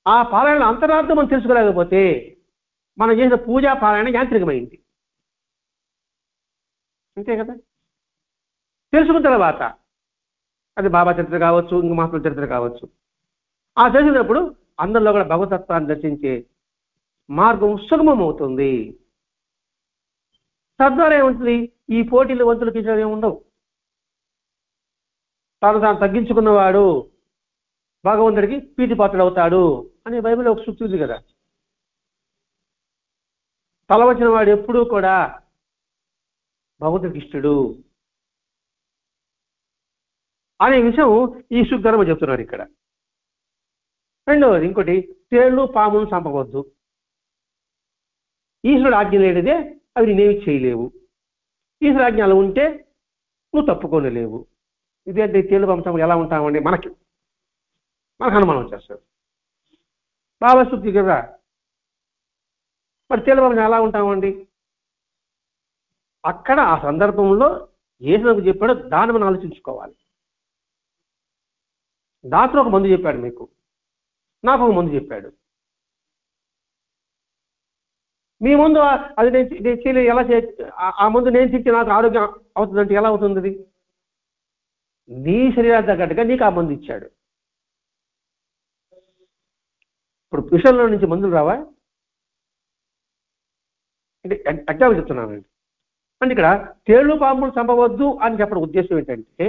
ఆ పారాయణ అంతరార్థం మనం తెలుసుకోలేకపోతే మనం చేసిన పూజా పారాయణ యాంత్రికమైంది. అంతే కదా. తెలుసుకున్న తర్వాత అది బాబా చరిత్ర కావచ్చు, ఇంక మహాత్ముల చరిత్ర కావచ్చు, ఆ తెలిసినప్పుడు అందరిలో కూడా భగవతత్వాన్ని దర్శించే మార్గం సుగమం అవుతుంది. తద్వారా ఏముంటుంది, ఈ పోటీలు, వంతులు, కిచలు ఏమి ఉండవు. తాను తగ్గించుకున్నవాడు భగవంతుడికి ప్రీతిపాత్రుడు అవుతాడు అని బైబిల్లో ఒక సూక్తి ఉంది కదా. తల వచ్చిన వాడు ఎప్పుడూ కూడా భగవంతుడికి ఇష్టడు అనే విషయం ఈ సుగ్ధర్మ చెప్తున్నారు ఇక్కడ. రెండవది ఇంకోటి, తేళ్లు పాములను చంపవద్దు. ఈశ్వరుడు ఆజ్ఞ లేనిదే అవి నేనేమి చేయలేవు. ఈశ్వరు ఆజ్ఞలు ఉంటే నువ్వు తప్పుకోలేవు. ఇదేంటి తేళ్లు పాము ఎలా ఉంటామండి, మనకు అనుమానం వచ్చేస్తుంది. బాబా సూక్తి కదా, మరి తేళ్లు పాము ఎలా ఉంటామండి. అక్కడ ఆ సందర్భంలో ఏసుకు చెప్పాడో దాన్ని మనం ఆలోచించుకోవాలి. డాక్టర్ ఒక మందు చెప్పాడు మీకు, నాకు ఒక మందు చెప్పాడు. మీ ముందు అది నేను చేయలేదు, ఎలా ఆ ముందు నేను తింటే నాకు ఆరోగ్యం అవుతుందంటే ఎలా అవుతుంది? అది నీ శరీరానికి తగ్గట్టుగా నీకు ఆ మందు ఇచ్చాడు. ఇప్పుడు విషయంలో నుంచి మందులు రావా అంటే ఎగ్జాంపుల్ చెప్తున్నానండి. అంటే ఇక్కడ తేళ్లు పాములు చంపవద్దు అని చెప్పడం ఉద్దేశం ఏంటంటే,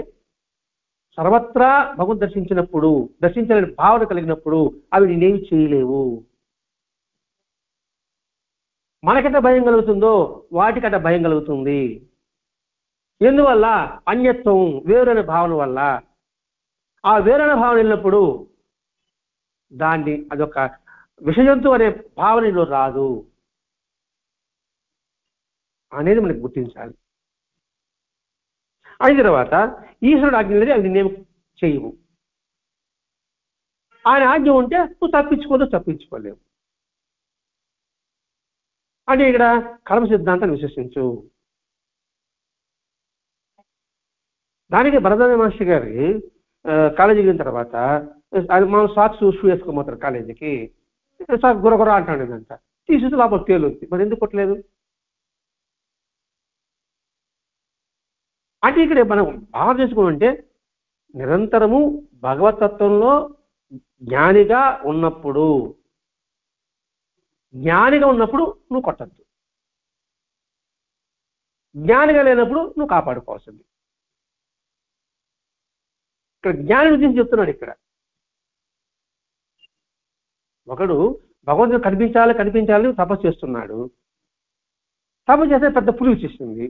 సర్వత్రా భగవంతుని దర్శించినప్పుడు, దర్శించాలని భావన కలిగినప్పుడు అవి నేనేమి చేయలేవు. మనకెంత భయం కలుగుతుందో వాటికంట భయం కలుగుతుంది. ఎందువల్ల? అన్యత్వం, వేరైన భావన వల్ల. ఆ వేరైన భావన వెళ్ళినప్పుడు దాన్ని అదొక విషజంతువు అనే భావనలో రాదు అనేది మనకు గుర్తించాలి. అయిన తర్వాత ఈశ్వరుడు ఆజ్ఞ అనేది అవి నిన్నేం చేయవు. ఆయన ఆజ్ఞ ఉంటే నువ్వు తప్పించుకోలేవు. అంటే ఇక్కడ కర్మ సిద్ధాంతాన్ని విశ్వసించు. దానికి భరద్వాజ మహర్షి గారి కాలేజీకి వెళ్ళిన తర్వాత అది మనం సాక్స్ షూ వేసుకోబోతారు కాలేజీకి, సాక్ గురగుర అంటాడు ఇదంట, తీసుకుంటే లోపల తేలుంది, మరి ఎందుకు కొట్టలేదు అంటే ఇక్కడ మనం బాగా చేసుకుంటే నిరంతరము భగవతత్వంలో జ్ఞానిగా ఉన్నప్పుడు నువ్వు కొట్టద్దు, జ్ఞానిగా లేనప్పుడు నువ్వు కాపాడుకోవాల్సింది. ఇక్కడ జ్ఞాని గురించి చెప్తున్నాడు. ఇక్కడ ఒకడు భగవంతుడు కనిపించాలని తపస్సు చేస్తున్నాడు. తపస్సు చేస్తే పెద్ద పులి వచ్చేసింది,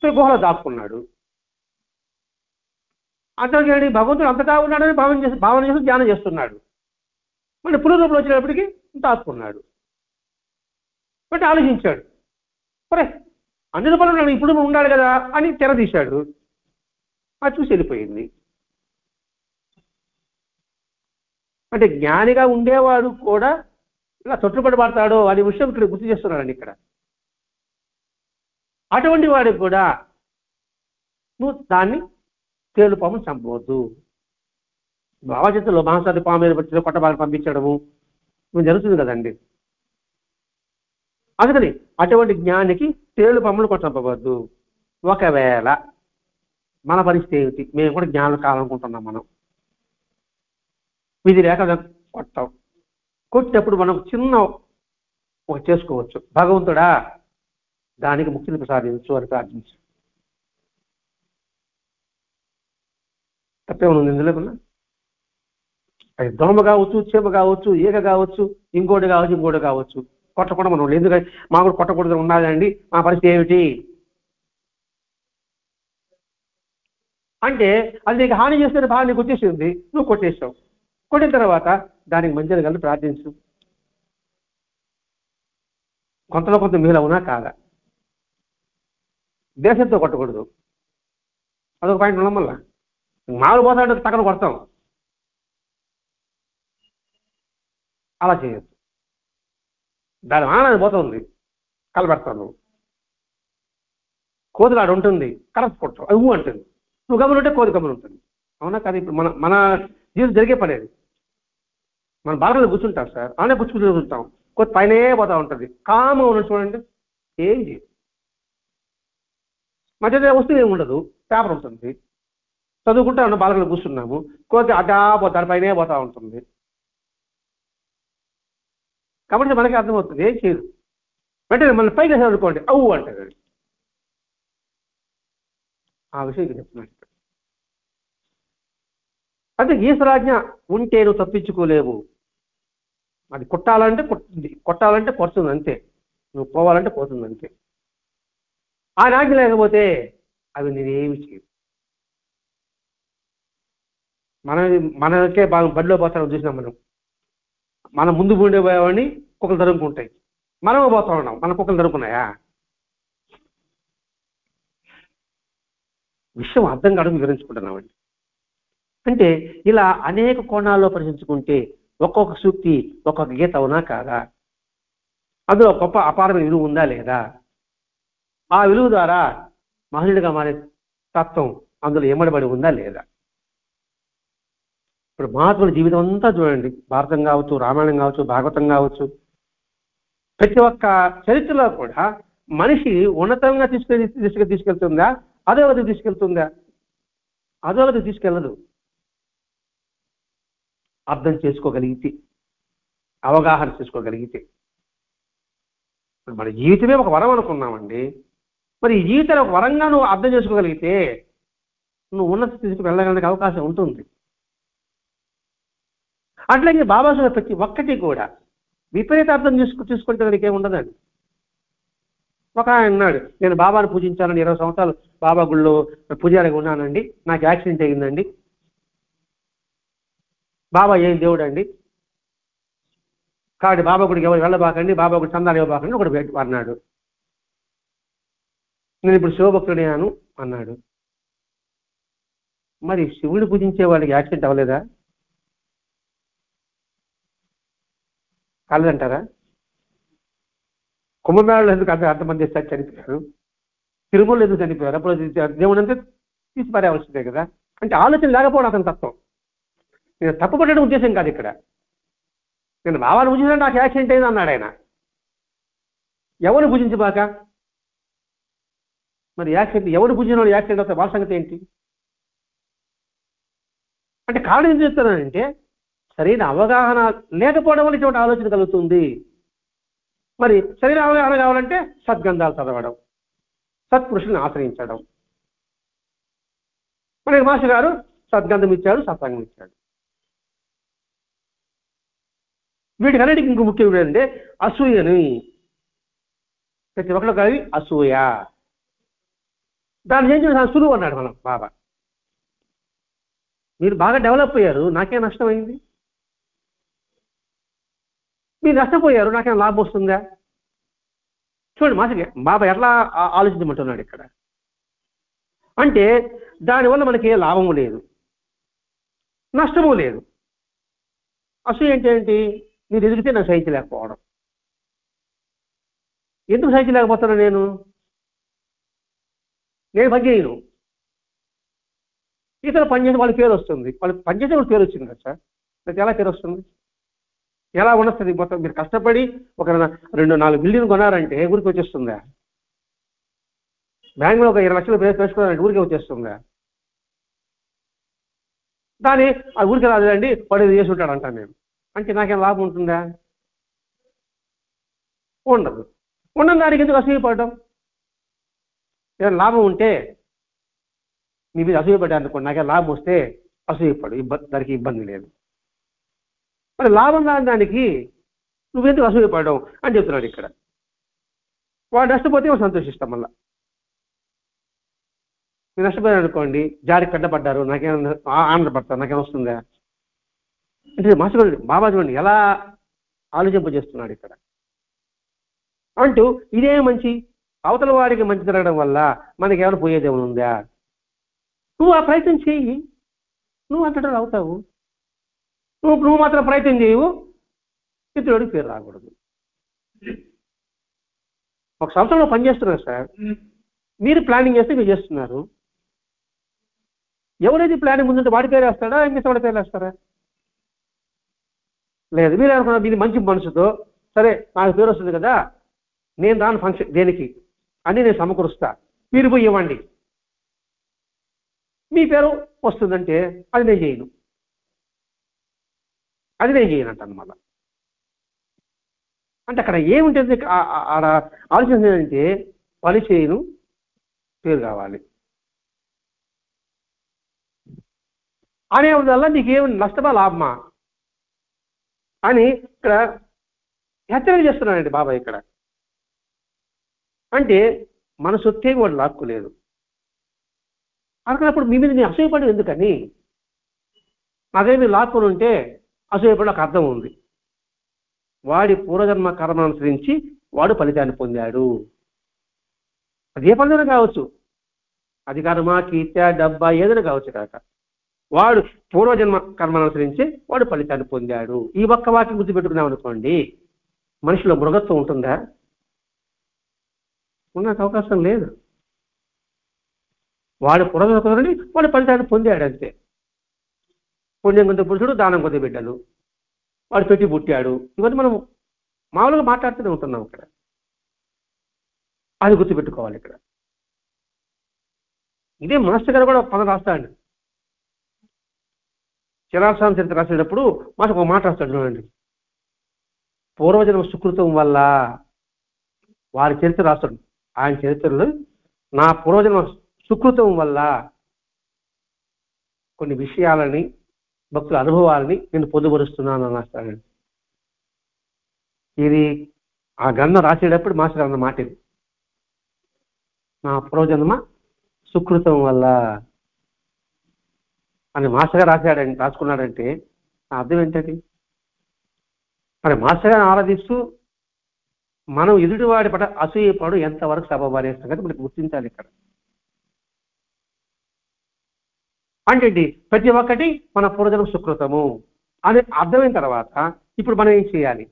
గుహలో దాక్కున్నాడు. అంతేగాని భగవంతుడు అంతటా ఉన్నాడని భావన చేసి ధ్యానం చేస్తున్నాడు. మళ్ళీ పులి రూపంలో వచ్చినప్పటికీ దాక్కున్నాడు. బట్ ఆలోచించాడు, సరే అన్ని రూపాయలు ఉన్నాడు, ఇప్పుడు ఉండాలి కదా అని తెరదీశాడు. అది చూసి వెళ్ళిపోయింది. అంటే జ్ఞానిగా ఉండేవాడు కూడా ఇలా తొట్టుబడి పడతాడో అనే విషయం ఇక్కడ గుర్తు చేస్తున్నాడండి. ఇక్కడ అటువంటి వాడికి కూడా నువ్వు దాన్ని తేలుపాము చంపవద్దు. భావచిత్తులో మహాసారి పాము మీద పట్టిన కొట్టబాగా పంపించడము జరుగుతుంది కదండి. అందుకని అటువంటి జ్ఞానికి తేలుపాములు కూడా చంపవద్దు. ఒకవేళ మన పరిస్థితి ఏమిటి, మేము కూడా జ్ఞానం కావాలనుకుంటున్నాం, మనం విధి లేక కొట్టాం. కొట్టినప్పుడు మనం చిన్న ఒక చేసుకోవచ్చు, భగవంతుడా దానికి ముక్తిని ప్రసాదించు అని ప్రార్థించు. తప్పేమన్నా ఇందులోకున్నా అది దోమ కావచ్చు, చీమ కావచ్చు, ఈగ కావచ్చు, ఇంకోటి కావచ్చు. కొట్టకుండా మనం ఎందుకంటే మా కూడా కొట్టకూడదు ఉన్నదండి, మా పరిస్థితి ఏమిటి అంటే అది నీకు హాని చేస్తే బాగా నీకు వచ్చేసింది, నువ్వు కొట్టేసావు. కొట్టిన తర్వాత దానికి మంచిగా కలిసి ప్రార్థించు. కొంతలో కొంత మిగిలవునా కాదా. దేశంతో కొట్టకూడదు, అదొక పాయింట్ ఉండడం వల్ల మామూలు పోతాడు తక్కన కొడతాం, అలా చేయొద్దు. దాని ఆనందం పోతుంది, కలబెడతాను. కోతులాడు ఉంటుంది, కలసి కొట్టవు, అది అంటుంది. నువ్వు గమని ఉంటే కోతి గమని ఉంటుంది. అవునా కాదు? ఇప్పుడు మన జీవితం జరిగే పడేది. మన బాగా కూర్చుంటాం సార్, అవునే కూర్చుంటాం, కోతి పైనే పోతా ఉంటుంది. కామ్గా ఉన్నట్టు చూడండి, ఏం చేయదు. మధ్య వస్తువు ఏమి ఉండదు, పేపర్ ఉంటుంది, చదువుకుంటా ఉన్న బాలకులు కూర్చున్నాము, కోతి అడ్డా పోతాడు, పైనే పోతా ఉంటుంది. కాబట్టి మనకి అర్థమవుతుంది ఏం చేయదు. వెంటనే మన పైకి వేసాడు అనుకోండి, అవు అంటాడు. ఆ విషయం చెప్తున్నాడు. అంటే ఈశ్వరాజ్ఞ ఉంటే నువ్వు తప్పించుకోలేవు. అది కొట్టాలంటే కొడుతుంది అంతే, నువ్వు పోవాలంటే పోతుంది అంతే. ఆ ఆజ్ఞ లేకపోతే అవి నేనేమి చేయదు. మనకే బాగా బడిలో పోతాను చూసినాం. మనం ముందు పోయేవాడిని కుక్కలు తరుముకుంటాయి, మనమే పోతా ఉన్నాం, మన కుక్కలు తరుముకున్నాయా? విషయం అర్థం కావడం వివరించుకుంటున్నామండి. అంటే ఇలా అనేక కోణాల్లో పరిశీలించుకుంటే ఒక్కొక్క సూక్తి ఒక్కొక్క గీత అవునా కాదా, అందులో గొప్ప అపారమైన విలువ ఉందా లేదా, ఆ విలువ ద్వారా మహనీయుడిగా మారే తత్వం అందులో ఎమ్మడబడి ఉందా లేదా. ఇప్పుడు మహాత్ముల జీవితం అంతా చూడండి, భారతం కావచ్చు, రామాయణం కావచ్చు, భాగవతం కావచ్చు, ప్రతి ఒక్క చరిత్రలో కూడా మనిషి ఉన్నతంగా తీసుకెళ్తుందా, అధోగతికి తీసుకెళ్తుందా? అధోగతికి తీసుకెళ్ళదు. అర్థం చేసుకోగలిగితే, అవగాహన చేసుకోగలిగితే. మన జీవితమే ఒక వరం అనుకున్నామండి. మరి ఈ జీవితాన్ని ఒక వరంగా నువ్వు అర్థం చేసుకోగలిగితే నువ్వు ఉన్నత స్థితికి వెళ్ళడానికి అవకాశం ఉంటుంది. అట్లాగే బాబాసాహెబ్ ప్రతి ఒక్కటి కూడా విపరీత అర్థం తీసుకుంటే దానికి ఏముండదండి. ఒక ఆయన అన్నాడు, నేను బాబాను పూజించాలని 20 సంవత్సరాలు బాబా గుళ్ళో పూజారిగా ఉన్నానండి, నాకు యాక్సిడెంట్ అయ్యిందండి. బాబా ఏం దేవుడు అండి, కాబట్టి బాబా గుడికి ఎవరు వెళ్ళబాకండి, బాబా గుడి చందాలు ఇవ్వబాకండి ఒకటి అన్నాడు. నేను ఇప్పుడు శివభక్తుడేనాను అన్నాడు. మరి శివుడిని పూజించే వాళ్ళకి యాక్సిడెంట్ అవ్వలేదా? కాలేదంటారా? కుంభమేళలో ఎందుకు అంతమంది చనిపోయారు? తిరుమలలో ఎందుకు చనిపోయారు? అప్పుడు దేవుడు అంతా తీసి పారేవలసిందే కదా. అంటే ఆలోచన లేకపోవడం అతని తత్వం. నేను తప్పుపట్టడం ఉద్దేశం కాదు ఇక్కడ. నేను బాబాను పూజించినా నాకు యాక్సిడెంట్ అయింది అన్నాడు ఆయన. ఎవరు పూజించబాక? మరి యాక్సిడెంట్ ఎవరు పూజించిన వాళ్ళు యాక్సిడెంట్ అవుతారు, వాళ్ళ సంగతి ఏంటి? అంటే కారణం ఏం చెప్తానంటే సరైన అవగాహన లేకపోవడం వల్ల ఇటువంటి ఆలోచన కలుగుతుంది. మరి సరైన అవగాహన కావాలంటే సద్గంధాలు చదవడం, సత్పురుషుల్ని ఆశ్రయించడం. మనకి మాస్టర్ గారు సద్గంధం ఇచ్చాడు, సత్సంగం ఇచ్చాడు. వీటికన్నిటికి ఇంకో ముఖ్యం ఏంటంటే అసూయని. ప్రతి ఒక్కరు కలిగి అసూయ, దాన్ని ఏం చేసిన సులువు అన్నాడు మనం బాబా. మీరు బాగా డెవలప్ అయ్యారు, నాకేం నష్టమైంది? మీరు నష్టపోయారు, నాకేం లాభం వస్తుందా? చూడండి మాసకి బాబా ఎట్లా ఆలోచించమంటున్నాడు ఇక్కడ. అంటే దానివల్ల మనకి ఏ లాభము లేదు, నష్టము లేదు. అసూయ ఏంటి? మీరు ఎదిగితే నాకు సహించలేకపోవడం. ఎందుకు సహించలేకపోతున్నా? నేను పని చేయను, ఇతరులు పనిచేసే వాళ్ళకి పేరు వస్తుంది, వాళ్ళకి పనిచేసే వాళ్ళకి పేరు వచ్చింది కదా సార్. నాకు ఎలా పేరు వస్తుంది? ఎలా ఉండొస్తుంది? మొత్తం మీరు కష్టపడి ఒక 2-4 బిల్డింగ్ కొనారంటే ఊరికి వచ్చేస్తుందా? బ్యాంకులో ఒక 20 లక్షలు వేసుకోవాలంటే ఊరికే వచ్చేస్తుందా? దాన్ని ఆ ఊరికి రాదండి వాడు చేసి ఉంటాడు అంటాను నేను. అంటే నాకేం లాభం ఉంటుందా? ఉండదు. ఉండని దానికి ఎందుకు అసూయపడడం? ఏదైనా లాభం ఉంటే మీ మీద అసూయపడ్డాను అనుకోండి, నాకే లాభం వస్తే అసూయపడు, దానికి ఇబ్బంది లేదు. మరి లాభం రాని దానికి నువ్వెందుకు అసూయపడడం అని చెప్తున్నాడు ఇక్కడ. వాడు నష్టపోతే మనం సంతోషిస్తాం. మళ్ళా మీరు నష్టపోయారు అనుకోండి, జారికి కట్టబడ్డారు, నాకేమన్నా ఆనందపడతారు, నాకేం వస్తుందా? అంటే మాస్టర్ బాబా చూడండి ఎలా ఆలోచింపజేస్తున్నాడు ఇక్కడ. అంటూ ఇదే మంచి, అవతల వాడికి మంచి జరగడం వల్ల మనకి ఏమైనా పోయేదేమైనా ఉందా? నువ్వు ఆ ప్రయత్నం చేయి, నువ్వు అంతటా అవుతావు. నువ్వు మాత్రం ప్రయత్నం చేయవు, ఇతరుడికి పేరు రాకూడదు. ఒక సంవత్సరంలో పనిచేస్తున్నారు సార్, మీరు ప్లానింగ్ చేస్తే మీరు చేస్తున్నారు. ఎవరైతే ప్లానింగ్ ముందుంటే వాడి పేరు వేస్తాడా, ఇంకా వాడి పేరు వేస్తారా? లేదు. మీరు అనుకున్నారు దీని మంచి మనసుతో, సరే నాకు పేరు వస్తుంది కదా, నేను రాను ఫంక్షన్ దేనికి అని నేను సమకూరుస్తా, మీరు పోయి ఇవ్వండి, మీ పేరు వస్తుందంటే అది నేను చేయను, అంటాను మళ్ళా. అంటే అక్కడ ఏముంటుంది? ఆడ ఆలోచన ఏంటంటే పని చేయను, పేరు కావాలి అనే వల్ల నీకేమి నష్టమా లాభమా అని ఇక్కడ హెచ్చరిక చేస్తున్నానండి బాబా ఇక్కడ. అంటే మన సొత్తే వాడు లాక్కోలేదు అనుకున్నప్పుడు మీ మీద నేను అసూయపడి ఎందుకని? అదే మీరు లాక్కొని ఉంటే అసూయపడి ఒక అర్థం ఉంది. వాడి పూర్వజన్మ కర్మను అనుసరించి వాడు ఫలితాన్ని పొందాడు. అదే ఫలితం కావచ్చు, అధికారమా, కీర్త్యా, డబ్బా, ఏదైనా కావచ్చు కాక, వాడు పూర్వజన్మ కర్మను అనుసరించి వాడు ఫలితాన్ని పొందాడు. ఈ ఒక్క వాక్యం గుర్తుపెట్టుకున్నాం అనుకోండి, మనిషిలో మృగత్వం ఉంటుందా? ఉన్నకు అవకాశం లేదు. వాడు పూర్వజన్మ వాడు ఫలితాన్ని పొందాడు అంతే. పుణ్యం కొంత పురుషుడు, దానం కొద్ది బిడ్డలు, వాడు పెట్టి పుట్టాడు. ఇవన్నీ మనం మామూలుగా మాట్లాడుతూనే ఉంటున్నాం ఇక్కడ. అది గుర్తుపెట్టుకోవాలి ఇక్కడ. ఇదే మాస్టర్ గారు కూడా పదం రాస్తాడు. చిరాస్వామి చరిత్ర రాసేటప్పుడు మాకు ఒక మాట రాస్తాడు చూడండి. పూర్వజన్మ సుకృతం వల్ల వారి చరిత్ర రాస్తాడు. ఆయన చరిత్రలో నా పూర్వజన్మ సుకృతం వల్ల కొన్ని విషయాలని, భక్తుల అనుభవాలని నేను పొందుపరుస్తున్నాను అని రాస్తాడండి. ఇది ఆ గ్రంథం రాసేటప్పుడు మాస్టర్ అన్న మాట ఇది. నా పూర్వజన్మ సుకృతం వల్ల అని మాస్టర్ గారు రాసుకున్నాడంటే అర్థం ఏంటది? మరి మాస్టర్ గారిని ఆరాధిస్తూ మనం ఎదుటివాడి పట్ల అసూయపడు ఎంతవరకు సభాభార్య సంగతి మనకు గుర్తించాలి ఇక్కడ. అంటే ప్రతి ఒక్కటి మన పూర్వజన్మ సుకృతము అని అర్థమైన తర్వాత ఇప్పుడు మనం ఏం చేయాలి?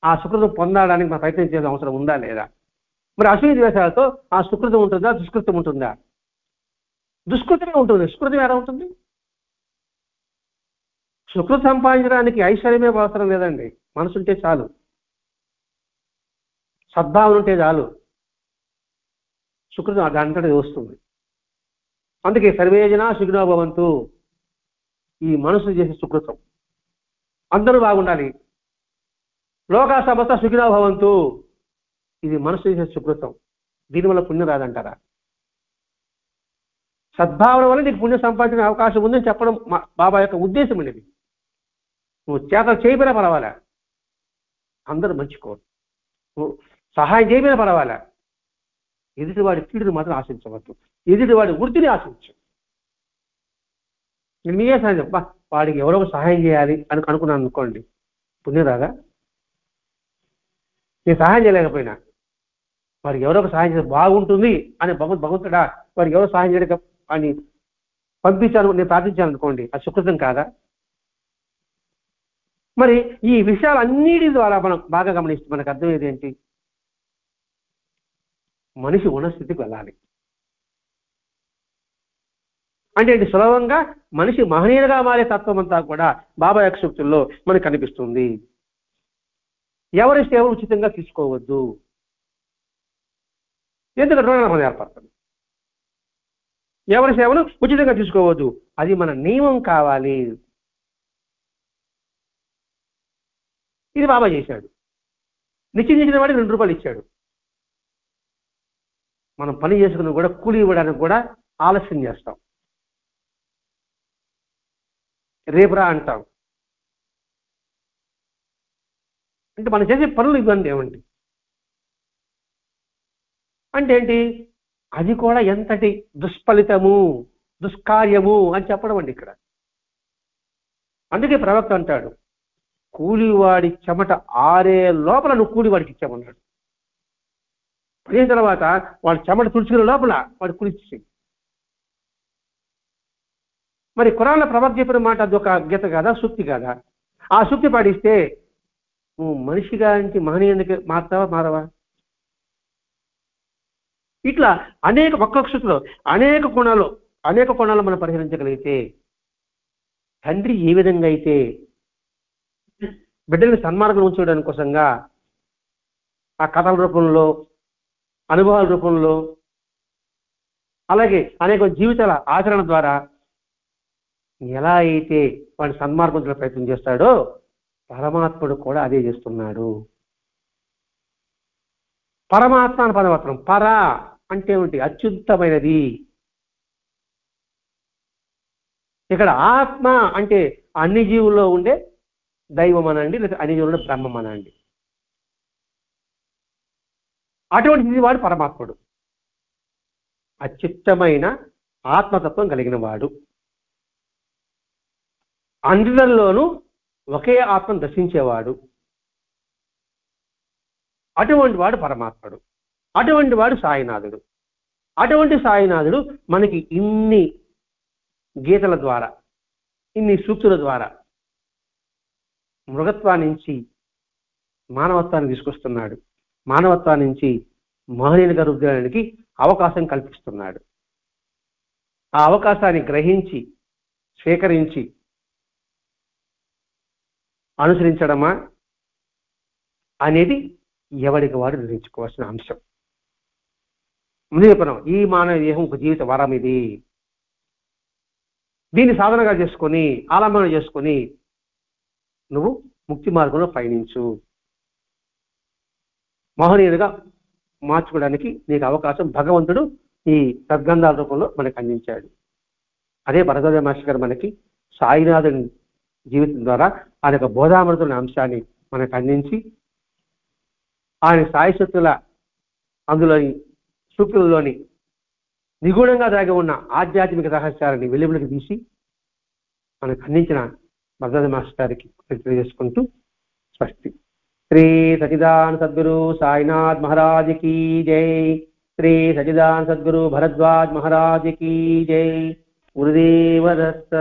ఆ సుకృతం పొందడానికి మనం ప్రయత్నం చేయాల్సిన అవసరం ఉందా లేదా? మరి అసూయ ద్వేషాలతో ఆ సుకృతం ఉంటుందా, దుష్కృతం ఉంటుందా? దుష్కృతమే ఉంటుంది. సుకృతం ఎలా ఉంటుంది? సుకృతి సంపాదించడానికి ఐశ్వర్యమే అవసరం లేదండి. మనసుంటే చాలు, సద్భావన ఉంటే చాలు, సుకృతం దాంట్లో వస్తుంది. అందుకే సర్వేజన సుఖినో భవంతు, ఈ మనసు చేసే సుకృతం. అందరూ బాగుండాలి, లోకా సమస్త సుఖినో భవంతు, ఇది మనసు చేసే సుకృతం. దీనివల్ల పుణ్యం రాదంటారా? సద్భావన వల్ల నీకు పుణ్యం సంపాదించే అవకాశం ఉందని చెప్పడం బాబా యొక్క ఉద్దేశం అనేది. నువ్వు చేతలు చేయబోయినా పర్వాలా, అందరూ మంచికోరు. నువ్వు సహాయం చేయబోయినా పర్వాలా, ఎదుటివాడి కీడుని మాత్రం ఆశించవద్దు, ఎదుటివాడి వృత్తిని ఆశించు. నేను మీకే సహాయం చెప్పా, వాడికి ఎవరో సహాయం చేయాలి అని అనుకున్నాను అనుకోండి, పుణ్యం రాదా? నేను సహాయం చేయలేకపోయినా వాడికి ఎవరో సహాయం చేస్తే బాగుంటుంది అని భగవంతుడా వాడికి ఎవరో సహాయం చేయలేక అని పంపించాను, నేను ప్రార్థించాను అనుకోండి, అది సుకృతం కాదా? మరి ఈ విషయాలన్నిటి ద్వారా మనం బాగా గమనిస్తే మనకు అర్థమయ్యేది ఏంటి? మనిషి ఉన్న స్థితికి వెళ్ళాలి అంటే సులభంగా మనిషి మహనీయులుగా మారే తత్వం అంతా కూడా బాబా యొక్క సూక్తుల్లో మనకు కనిపిస్తుంది. ఎవరి సేవలు ఉచితంగా తీసుకోవద్దు, ఎందుకంటే రుణం ఏర్పడుతుంది. ఎవరి సేవలు ఉచితంగా తీసుకోవద్దు, అది మన నియమం కావాలి. ఇది బాబా చేశాడు. నిశ్చయించిన వాడికి 2 రూపాయలు ఇచ్చాడు. మనం పని చేసుకుని కూడా కూలి ఇవ్వడానికి కూడా ఆలస్యం చేస్తాం, రేపురా అంటాం. అంటే మనం చేసే పనులు ఇబ్బంది ఏమండి అంటే ఏంటి? అది కూడా ఎంతటి దుష్ఫలితము, దుష్కార్యము అని చెప్పడం అండి ఇక్కడ. అందుకే ప్రవక్త అంటాడు, కూలివాడి చెమట ఆరే లోపల నువ్వు కూలివాడికి ఇచ్చామన్నాడు. పడిన తర్వాత వాడి చెమట తుడుచుకునే లోపల వాడు కూలిచ్చి. మరి ఖురాన్లో ప్రవక్త చెప్పిన మాట అది ఒక గీత కాదా, సూక్తి కాదా? ఆ సూక్తి పాటిస్తే నువ్వు మనిషిగా నుంచి మహనీయునికి మారవా? ఇట్లా ఒక్కొక్క సూక్తిలో అనేక కోణాలు మనం పరిశీలించగలిగితే, తండ్రి ఏ విధంగా అయితే బిడ్డల్ని సన్మార్గం ఉంచడానికి కోసంగా ఆ కథల రూపంలో, అనుభవాల రూపంలో, అలాగే అనేక జీవితాల ఆచరణ ద్వారా ఎలా అయితే వాడిని సన్మార్గంలో ప్రయత్నం చేస్తాడో పరమాత్ముడు కూడా అదే చేస్తున్నాడు. పరమాత్మ అని పదమాత్రం, పర అంటే ఏమిటి? అత్యుత్తమైనది. ఇక్కడ ఆత్మ అంటే అన్ని జీవుల్లో ఉండే దైవం అనండి, లేదా అన్ని జీవుల్లో బ్రహ్మం అనండి. అటువంటి వాడు పరమాత్ముడు, అత్యుత్తమైన ఆత్మతత్వం కలిగిన వాడు. అందరిలోనూ ఒకే ఆత్మను దర్శించేవాడు. అటువంటి వాడు పరమాత్ముడు, అటువంటి వాడు సాయినాథుడు. అటువంటి సాయినాథుడు మనకి ఇన్ని గీతల ద్వారా, ఇన్ని సూక్తుల ద్వారా మృగత్వాన్ని నుంచి మానవత్వాన్ని తీసుకొస్తున్నాడు, మానవత్వాన్ని నుంచి మహనీయునిగా రుద్దడానికి అవకాశం కల్పిస్తున్నాడు. ఆ అవకాశాన్ని గ్రహించి స్వీకరించి అనుసరించడమా అనేది ఎవరికి వాడు నిర్ణయించుకోవాల్సిన అంశం. ముందు చెప్పడం, ఈ మానవ దేహం ఒక జీవిత వరం, ఇది దీన్ని సాధనగా చేసుకొని ఆలంబన చేసుకొని నువ్వు ముక్తి మార్గంలో పయనించు, మహనీయుడిగా మార్చుకోవడానికి నీకు అవకాశం భగవంతుడు ఈ సద్గంధాల రూపంలో మనకు అందించాడు. అదే భరద్వాజ మాస్టర్ గారు మనకి సాయినాథుని జీవితం ద్వారా ఆయన యొక్క బోధామృతుల అంశాన్ని మనకు అందించి, ఆయన సాయశక్తుల అందులోని సూక్తులలోని నిగూఢంగా దాగి ఉన్న ఆధ్యాత్మిక రహస్యాలని వెలుగులోకి తీసి మనకు అందించిన భరద్వాజ మాస్టర్ గారికి తెలియజేసుకుంటూ స్వస్తి. శ్రీ సచిదానంద సద్గురు సాయినాథ్ మహారాజ్ की जय. श्री सच्चिदानंद सद्गुरु भरद्वाज महाराज की जय. गुरुदेव दत्त.